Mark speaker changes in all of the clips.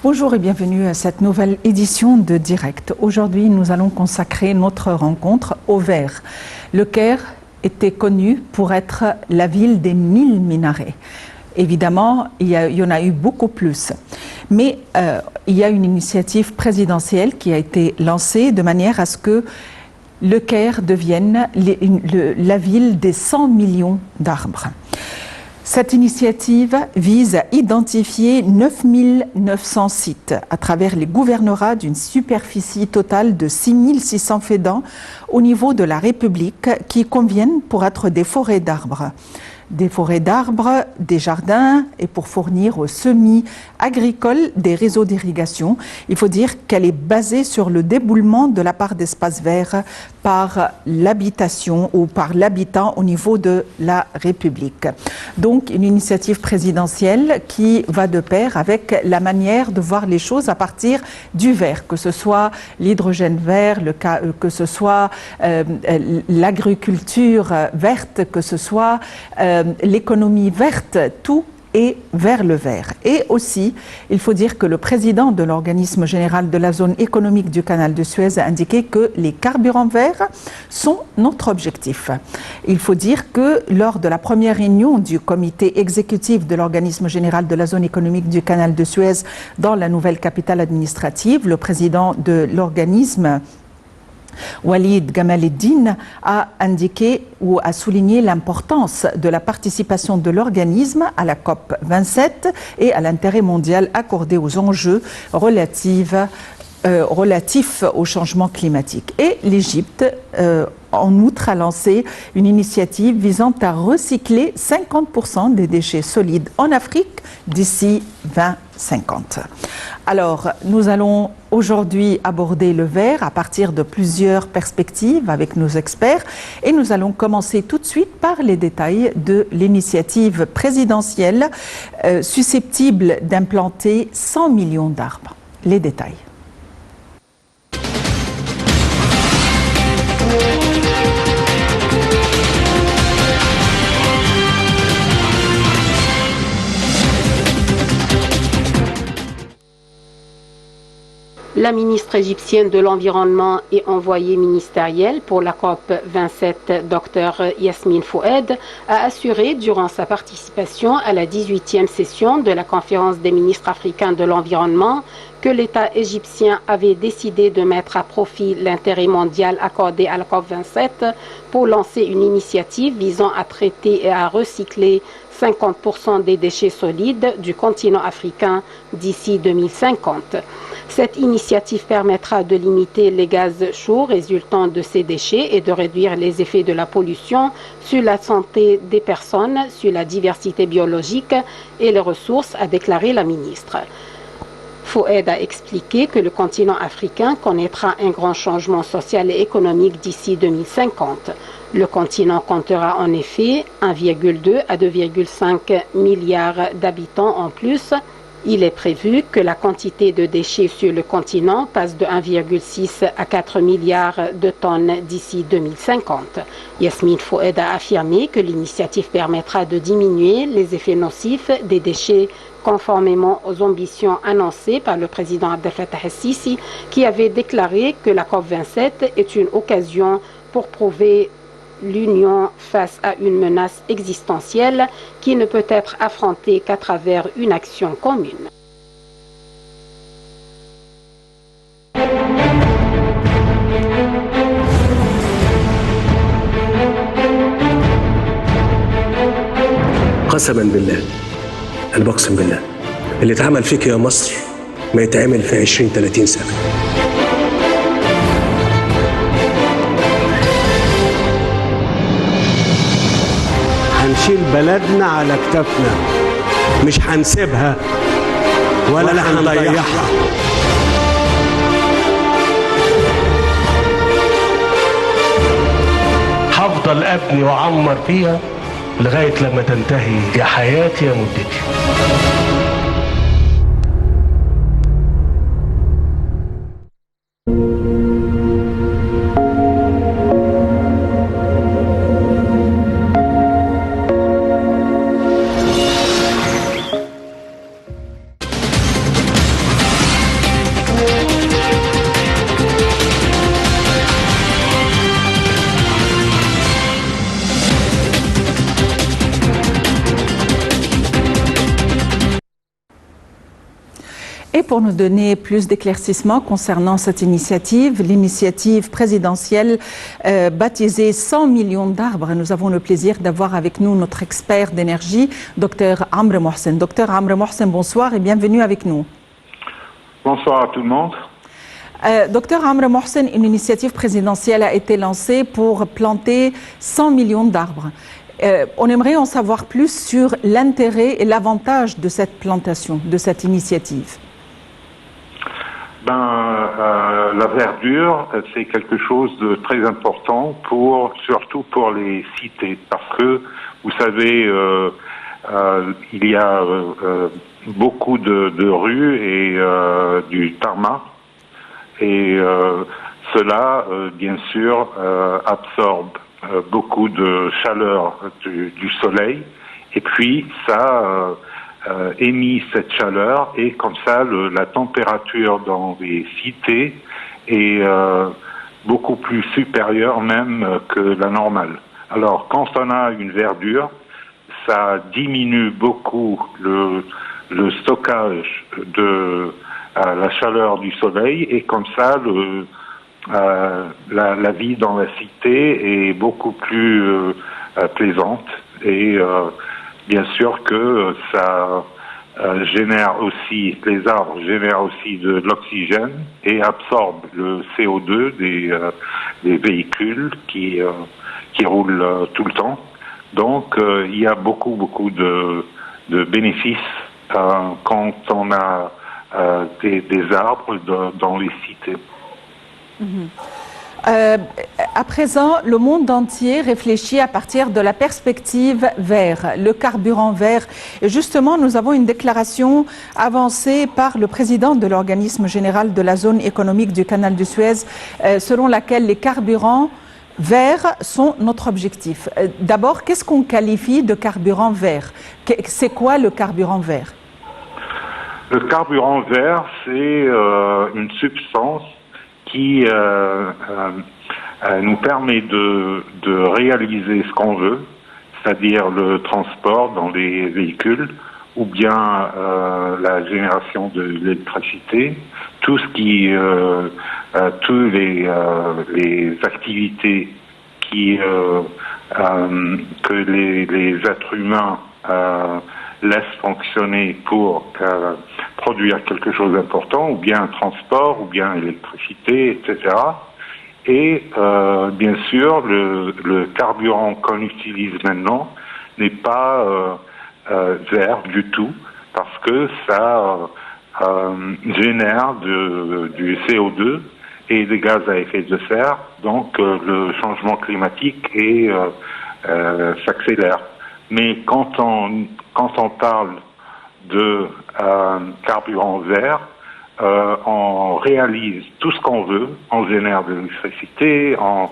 Speaker 1: Bonjour et bienvenue à cette nouvelle édition de Direct. Aujourd'hui, nous allons consacrer notre rencontre au Caire. Le Caire était connu pour être la ville des 1000 minarets. Évidemment, il y en a eu beaucoup plus. Mais il y a une initiative présidentielle qui a été lancée de manière à ce que le Caire devienne la ville des 100 millions d'arbres. Cette initiative vise à identifier 9900 sites à travers les gouvernorats d'une superficie totale de 6600 faidans au niveau de la République qui conviennent pour être des forêts d'arbres. Des forêts d'arbres, des jardins et pour fournir aux semis agricoles des réseaux d'irrigation. Il faut dire qu'elle est basée sur le déboulement de la part d'espaces verts par l'habitation ou par l'habitant au niveau de la République. Donc une initiative présidentielle qui va de pair avec la manière de voir les choses à partir du vert, que ce soit l'hydrogène vert, que ce soit l'agriculture verte, que ce soit l'économie verte, tout est vers le vert. Et aussi, il faut dire que le président de l'organisme général de la zone économique du canal de Suez a indiqué que les carburants verts sont notre objectif. Il faut dire que lors de la première réunion du comité exécutif de l'organisme général de la zone économique du canal de Suez dans la nouvelle capitale administrative, le président de l'organisme Walid Gamal-Eddine a indiqué ou a souligné l'importance de la participation de l'organisme à la COP 27 et à l'intérêt mondial accordé aux enjeux relatifs au changement climatique. Et l'Égypte, en outre, a lancé une initiative visant à recycler 50% des déchets solides en Afrique d'ici 2050. Alors, nous allons aujourd'hui aborder le vert à partir de plusieurs perspectives avec nos experts et nous allons commencer tout de suite par les détails de l'initiative présidentielle susceptible d'implanter 100 millions d'arbres. Les détails.
Speaker 2: La ministre égyptienne de l'Environnement et envoyée ministérielle pour la COP 27, Dr Yasmine Foued, a assuré durant sa participation à la 18e session de la conférence des ministres africains de l'environnement que l'État égyptien avait décidé de mettre à profit l'intérêt mondial accordé à la COP 27 pour lancer une initiative visant à traiter et à recycler 50% des déchets solides du continent africain d'ici 2050. Cette initiative permettra de limiter les gaz chauds résultant de ces déchets et de réduire les effets de la pollution sur la santé des personnes, sur la diversité biologique et les ressources, a déclaré la ministre. Foued a expliqué que le continent africain connaîtra un grand changement social et économique d'ici 2050. Le continent comptera en effet 1,2 à 2,5 milliards d'habitants en plus. Il est prévu que la quantité de déchets sur le continent passe de 1,6 à 4 milliards de tonnes d'ici 2050. Yasmine Foued a affirmé que l'initiative permettra de diminuer les effets nocifs des déchets conformément aux ambitions annoncées par le président Abdel Fattah el-Sisi qui avait déclaré que la COP27 est une occasion pour prouver l'Union face à une menace existentielle qui ne peut être affrontée qu'à travers une action commune.
Speaker 3: قسما بالله أنا بقسم بالله اللي اتعمل فيك يا مصر ما يتعمل في 20-30 سنة.
Speaker 4: هنشيل بلدنا على كتافنا، مش هنسيبها ولا هنضيعها.
Speaker 3: هفضل أبني وأعمر فيها لغاية لما تنتهي يا حياتي يا مدتي.
Speaker 1: Et pour nous donner plus d'éclaircissements concernant cette initiative, l'initiative présidentielle baptisée 100 millions d'arbres, nous avons le plaisir d'avoir avec nous notre expert d'énergie, Dr Amr Mohsen. Dr Amr Mohsen, bonsoir et bienvenue avec nous.
Speaker 5: Bonsoir à tout le monde.
Speaker 1: Dr Amr Mohsen, une initiative présidentielle a été lancée pour planter 100 millions d'arbres. On aimerait en savoir plus sur l'intérêt et l'avantage de cette plantation, de cette initiative.
Speaker 5: La verdure, c'est quelque chose de très important surtout pour les cités, parce que vous savez, il y a beaucoup de rues et du tarmac, et cela, bien sûr, absorbe beaucoup de chaleur du soleil, et puis ça émet cette chaleur, et comme ça la température dans les cités est beaucoup plus supérieure même que la normale. Alors quand on a une verdure, ça diminue beaucoup le stockage de la chaleur du soleil, et comme ça la vie dans la cité est beaucoup plus plaisante, et bien sûr que ça génère aussi, les arbres génèrent aussi de l'oxygène et absorbent le CO2 des véhicules qui roulent tout le temps. Donc il y a beaucoup de bénéfices quand on a des arbres dans les cités.
Speaker 1: À présent, le monde entier réfléchit à partir de la perspective vert, le carburant vert. Et justement, nous avons une déclaration avancée par le président de l'organisme général de la zone économique du canal de Suez, selon laquelle les carburants verts sont notre objectif. D'abord, qu'est-ce qu'on qualifie de carburant vert? C'est quoi le carburant vert?
Speaker 5: Le carburant vert, c'est une substance qui nous permet de réaliser ce qu'on veut, c'est-à-dire le transport dans les véhicules, ou bien la génération de l'électricité, tout ce qui, tous les activités que les êtres humains laissent fonctionner pour produire quelque chose d'important, ou bien transport, ou bien électricité, etc. Et bien sûr, le carburant qu'on utilise maintenant n'est pas vert du tout, parce que ça génère du CO2 et des gaz à effet de serre, donc le changement climatique s'accélère. Mais quand on parle de carburant vert, on réalise tout ce qu'on veut, on génère de l'électricité, on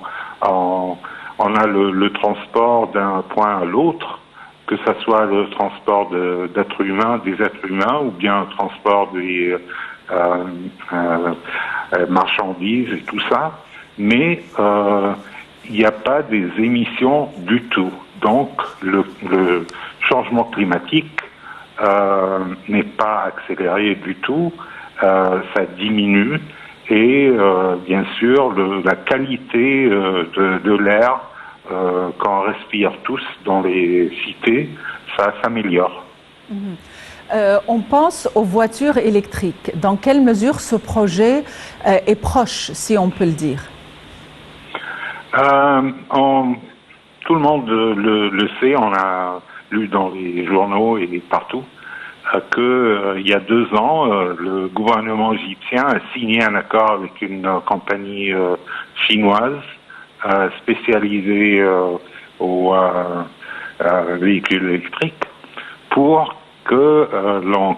Speaker 5: a le transport d'un point à l'autre, que ce soit le transport des êtres humains, ou bien le transport des marchandises et tout ça, mais il n'y a pas des émissions du tout. Donc le changement climatique n'est pas accéléré du tout, ça diminue, et bien sûr la qualité de l'air qu'on respire tous dans les cités, ça s'améliore.
Speaker 1: On pense aux voitures électriques. Dans quelle mesure ce projet est proche, si on peut le dire?
Speaker 5: Tout le monde le sait, on a lu dans les journaux et partout, qu'il y a 2 ans, le gouvernement égyptien a signé un accord avec une compagnie chinoise spécialisée aux véhicules électriques, pour que l'on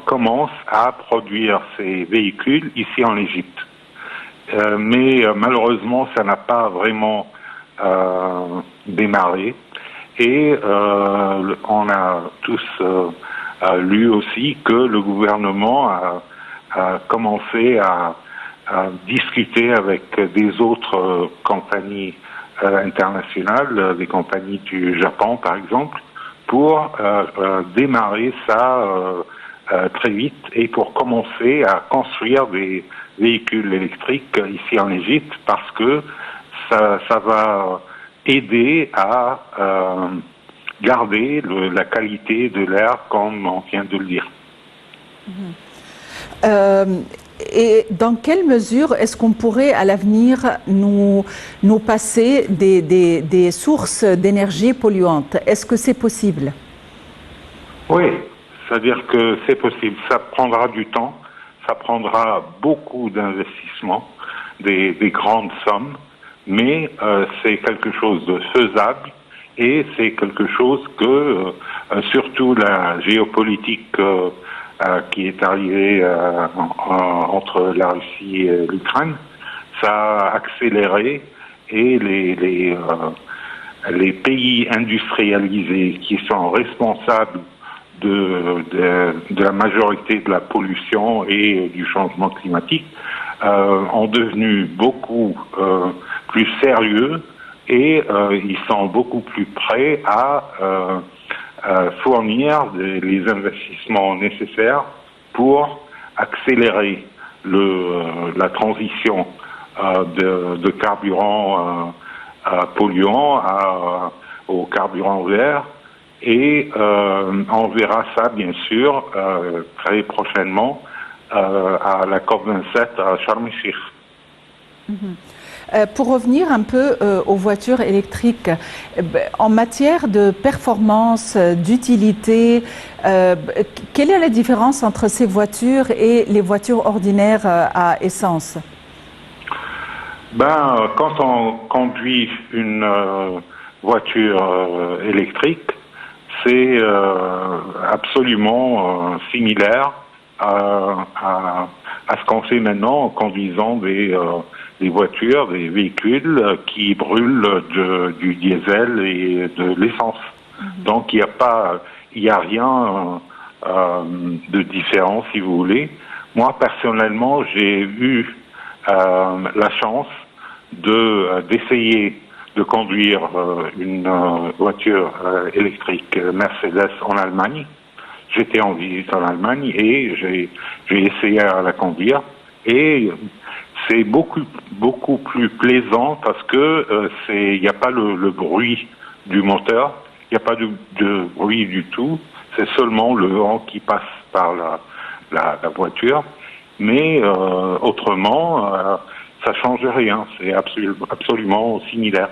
Speaker 5: commence à produire ces véhicules ici en Égypte. Mais malheureusement, ça n'a pas vraiment démarré, et on a tous lu aussi que le gouvernement a commencé à discuter avec des autres compagnies internationales, des compagnies du Japon par exemple, pour démarrer ça très vite et pour commencer à construire des véhicules électriques ici en Égypte parce que ça va aider à garder la qualité de l'air comme on vient de le dire.
Speaker 1: Et dans quelle mesure est-ce qu'on pourrait à l'avenir nous passer des sources d'énergie polluantes? Est-ce que c'est possible?
Speaker 5: Oui, c'est-à-dire que c'est possible. Ça prendra du temps, ça prendra beaucoup d'investissements, des grandes sommes, mais c'est quelque chose de faisable et c'est quelque chose que, surtout la géopolitique qui est arrivée entre la Russie et l'Ukraine, ça a accéléré et les pays industrialisés qui sont responsables de la majorité de la pollution et du changement climatique ont devenu beaucoup plus sérieux et ils sont beaucoup plus prêts à fournir les investissements nécessaires pour accélérer la transition de carburants polluants aux carburants verts. Et on verra ça, bien sûr, très prochainement à la COP27 à Sharm el-Sheikh.
Speaker 1: Pour revenir un peu aux voitures électriques, en matière de performance, d'utilité, quelle est la différence entre ces voitures et les voitures ordinaires à essence?
Speaker 5: Quand on conduit une voiture électrique, c'est absolument similaire à ce qu'on fait maintenant en conduisant des voitures, des véhicules qui brûlent du diesel et de l'essence. Donc il n'y a rien de différent, si vous voulez. Moi personnellement, j'ai eu la chance d'essayer de conduire une voiture électrique Mercedes en Allemagne. J'étais en visite en Allemagne et j'ai essayé à la conduire et c'est beaucoup plus plaisant parce que il n'y a pas le bruit du moteur, il n'y a pas de bruit du tout, c'est seulement le vent qui passe par la voiture, mais autrement ça change rien, c'est absolument similaire.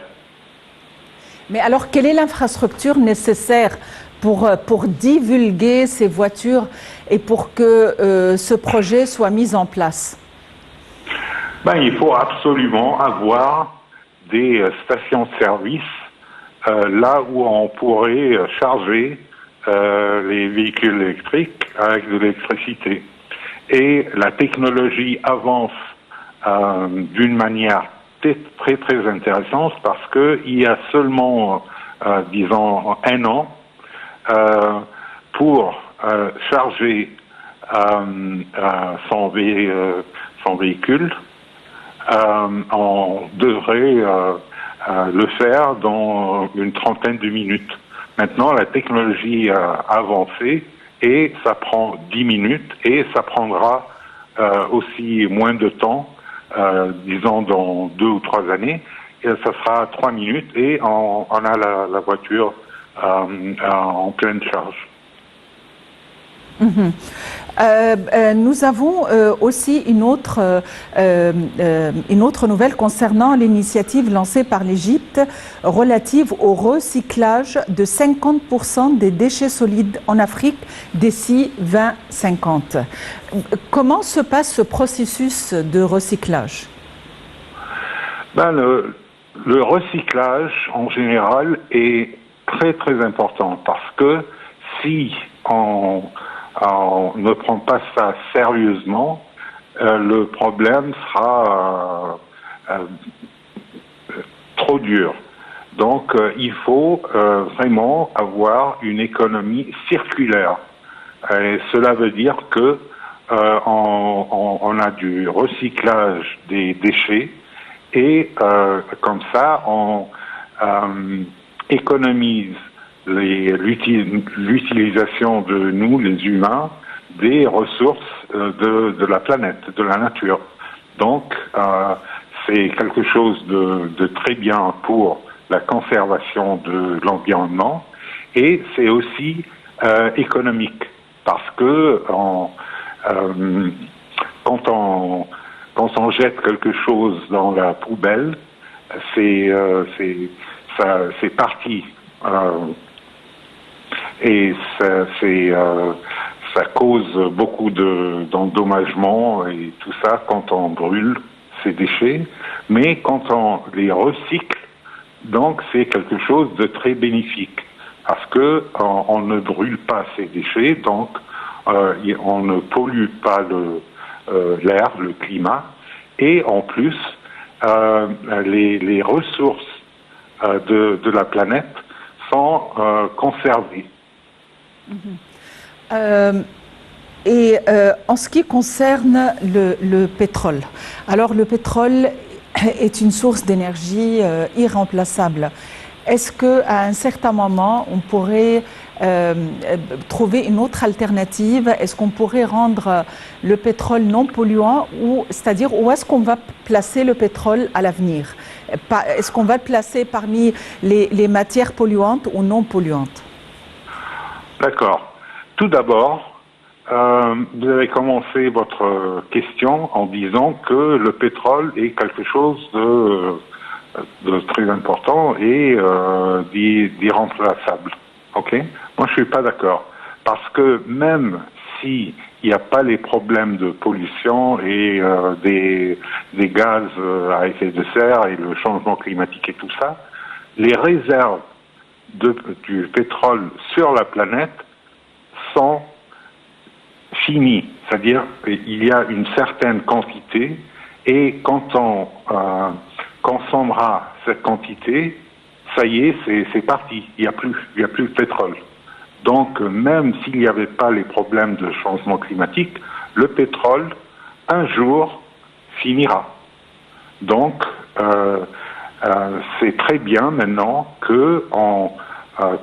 Speaker 1: Mais alors, quelle est l'infrastructure nécessaire pour divulguer ces voitures et pour que ce projet soit mis en place?
Speaker 5: Il faut absolument avoir des stations de service là où on pourrait charger les véhicules électriques avec de l'électricité. Et la technologie avance d'une manière très très intéressante parce qu'il y a seulement, disons, 1 an, pour charger son véhicule, on devrait le faire dans une trentaine de minutes. Maintenant, la technologie a avancé et ça prend 10 minutes et ça prendra aussi moins de temps, disons dans 2 ou 3 années, et ça sera 3 minutes et on a la voiture en pleine charge.
Speaker 1: Nous avons aussi une autre nouvelle concernant l'initiative lancée par l'Égypte relative au recyclage de 50% des déchets solides en Afrique d'ici 2050. Comment se passe ce processus de recyclage?
Speaker 5: Le recyclage en général est très très important parce que si on ne prend pas ça sérieusement, le problème sera trop dur. Donc il faut vraiment avoir une économie circulaire. Et cela veut dire que on a du recyclage des déchets et comme ça on économise l'utilisation de nous, les humains, des ressources de la planète, de la nature. Donc, c'est quelque chose de très bien pour la conservation de l'environnement et c'est aussi économique parce que quand on jette quelque chose dans la poubelle, c'est parti et ça cause beaucoup d'endommagements et tout ça quand on brûle ces déchets, mais quand on les recycle, donc c'est quelque chose de très bénéfique parce que on ne brûle pas ces déchets, donc on ne pollue pas l'air, le climat, et en plus les ressources de la planète sont conservées.
Speaker 1: En ce qui concerne le pétrole, alors le pétrole est une source d'énergie irremplaçable. Est-ce qu'à un certain moment, on pourrait trouver une autre alternative? Est-ce qu'on pourrait rendre le pétrole non polluant, c'est-à-dire où est-ce qu'on va placer le pétrole à l'avenir? Est-ce qu'on va le placer parmi les matières polluantes ou non polluantes?
Speaker 5: D'accord. Tout d'abord, vous avez commencé votre question en disant que le pétrole est quelque chose de très important et d'irremplaçable. Ok? Moi, je suis pas d'accord. Parce que même s'il n'y a pas les problèmes de pollution et des gaz à effet de serre et le changement climatique et tout ça, les réserves du pétrole sur la planète sont finies. C'est-à-dire qu'il y a une certaine quantité et quand on consommera cette quantité, ça y est, c'est parti. Il y a plus de pétrole. Donc, même s'il n'y avait pas les problèmes de changement climatique, le pétrole, un jour, finira. Donc, c'est très bien maintenant qu'on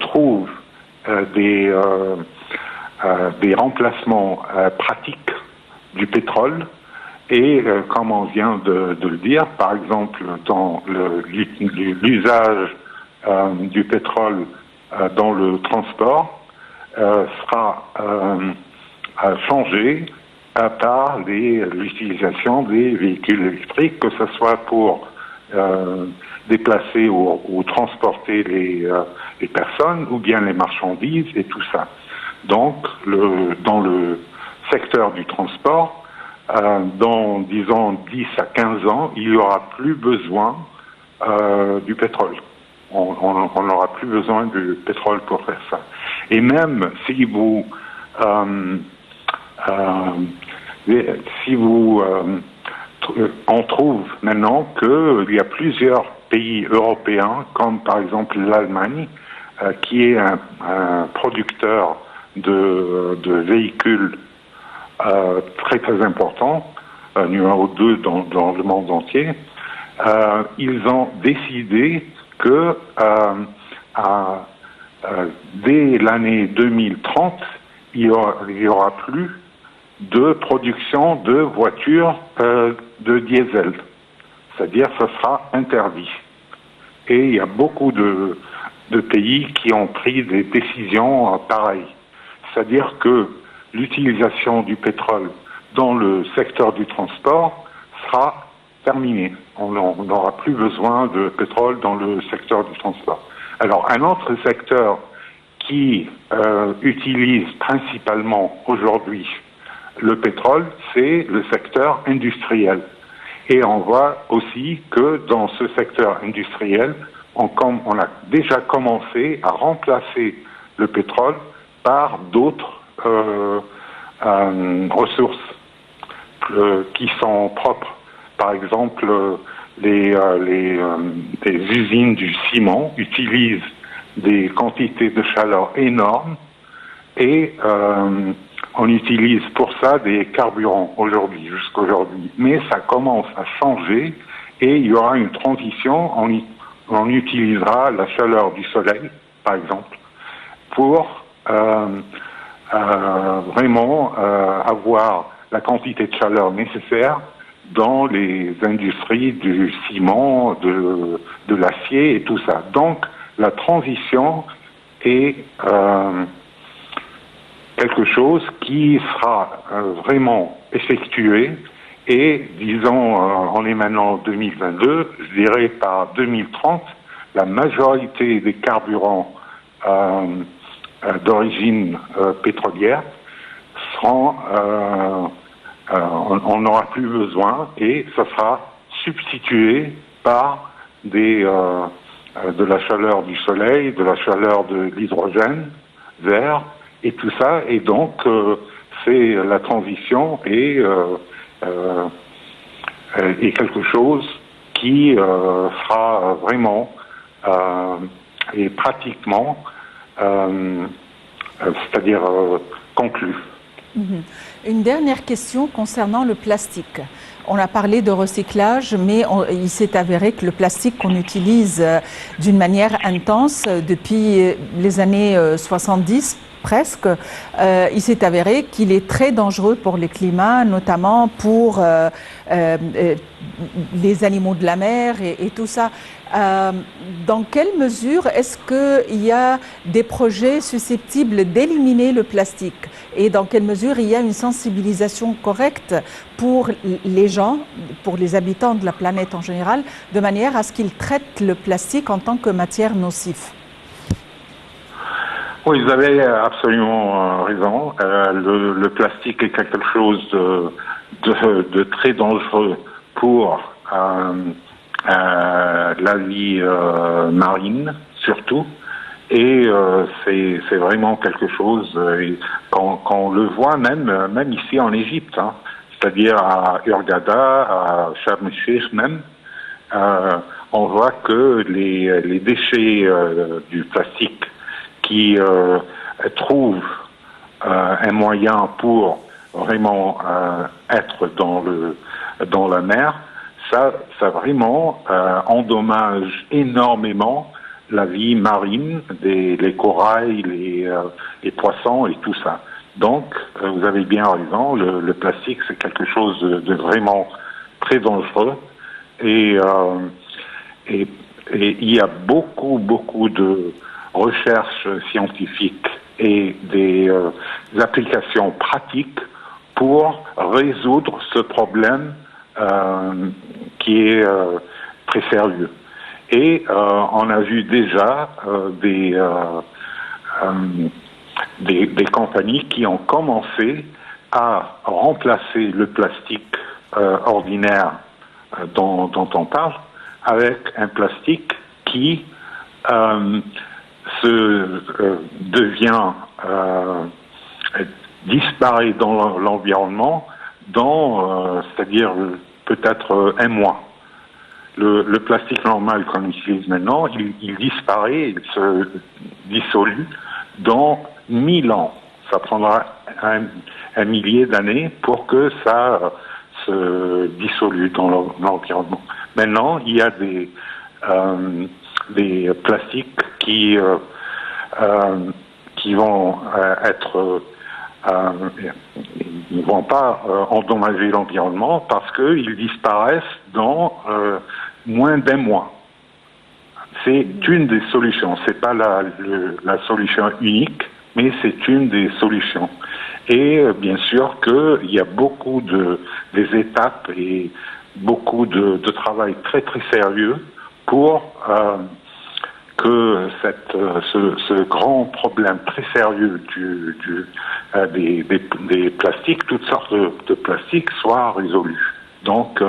Speaker 5: trouve des remplacements pratiques du pétrole. Et comme on vient de le dire, par exemple, dans l'usage du pétrole dans le transport sera changé par l'utilisation des véhicules électriques, que ce soit pour déplacer ou transporter les personnes ou bien les marchandises et tout ça. Donc, dans le secteur du transport, dans, disons, 10 à 15 ans, il n'y aura plus besoin du pétrole. On n'aura plus besoin du pétrole pour faire ça. Et même si on trouve maintenant qu'il y a plusieurs pays européens, comme par exemple l'Allemagne, qui est un producteur de véhicules très très important, numéro 2 dans le monde entier, ils ont décidé que dès l'année 2030, il y aura plus de production de voitures de diesel. C'est-à-dire que ce sera interdit. Et il y a beaucoup de pays qui ont pris des décisions pareilles. C'est-à-dire que l'utilisation du pétrole dans le secteur du transport sera terminée. On n'aura plus besoin de pétrole dans le secteur du transport. Alors, un autre secteur qui utilise principalement aujourd'hui le pétrole, c'est le secteur industriel. Et on voit aussi que dans ce secteur industriel, on a déjà commencé à remplacer le pétrole par d'autres ressources qui sont propres. Par exemple, les usines du ciment utilisent des quantités de chaleur énormes et on utilise pour ça des carburants jusqu'à aujourd'hui. Mais ça commence à changer et il y aura une transition. On utilisera la chaleur du soleil, par exemple, pour vraiment avoir la quantité de chaleur nécessaire dans les industries du ciment, de l'acier et tout ça. Donc, la transition est quelque chose qui sera vraiment effectué et, disons, on est maintenant en 2022, je dirais par 2030, la majorité des carburants d'origine pétrolière seront, on n'aura plus besoin et ça sera substitué par de la chaleur du soleil, de la chaleur de l'hydrogène vert et tout ça. Et donc, c'est la transition et quelque chose qui sera vraiment et pratiquement, c'est-à-dire conclu.
Speaker 1: Une dernière question concernant le plastique. On a parlé de recyclage, mais il s'est avéré que le plastique qu'on utilise d'une manière intense depuis les années 70, presque, il s'est avéré qu'il est très dangereux pour le climat, notamment pour les animaux de la mer et tout ça. Dans quelle mesure est-ce qu'il y a des projets susceptibles d'éliminer le plastique? Et dans quelle mesure il y a une sensibilisation correcte pour les gens, pour les habitants de la planète en général, de manière à ce qu'ils traitent le plastique en tant que matière nocive?
Speaker 5: Oui, vous avez absolument raison. Le plastique est quelque chose de très dangereux pour la vie marine, surtout. Et c'est vraiment quelque chose qu'on le voit même ici en Égypte, hein. C'est-à-dire à Hurghada, à Sharm el-Sheikh même. On voit que les déchets du plastique qui trouvent un moyen pour vraiment être dans la mer, ça vraiment endommage énormément la vie marine, les corails, les poissons et tout ça. Donc, vous avez bien raison, le plastique c'est quelque chose de vraiment très dangereux et il y a beaucoup de recherches scientifiques et des applications pratiques pour résoudre ce problème qui est très sérieux. Et on a vu déjà des compagnies qui ont commencé à remplacer le plastique ordinaire dont on parle avec un plastique qui disparaît dans l'environnement dans, c'est-à-dire peut-être un mois. Le plastique normal qu'on utilise maintenant, il disparaît, il se dissolue dans 1000 ans. Ça prendra un millier d'années pour que ça se dissolue dans l'environnement. Maintenant, il y a des plastiques qui vont être ils ne vont pas endommager l'environnement parce qu'ils disparaissent dans moins d'un mois. C'est une des solutions. C'est pas la solution unique, mais c'est une des solutions. Et bien sûr qu'il y a beaucoup des étapes et beaucoup de travail très très sérieux pour que ce grand problème très sérieux des plastiques, toutes sortes de plastiques, soit résolu. Donc,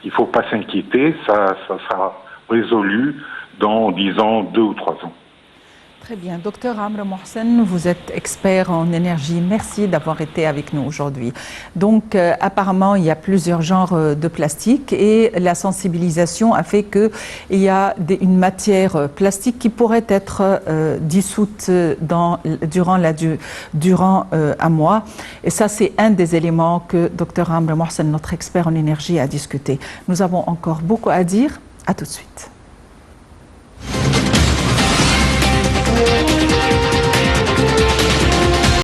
Speaker 5: il ne faut pas s'inquiéter, ça sera résolu dans, disons, 2 ou 3 ans.
Speaker 1: Très bien. Docteur Amr Mohsen, vous êtes expert en énergie. Merci d'avoir été avec nous aujourd'hui. Donc, apparemment, il y a plusieurs genres de plastique et la sensibilisation a fait qu'il y a une matière plastique qui pourrait être dissoute durant un mois. Et ça, c'est un des éléments que Docteur Amr Mohsen, notre expert en énergie, a discuté. Nous avons encore beaucoup à dire. À tout de suite.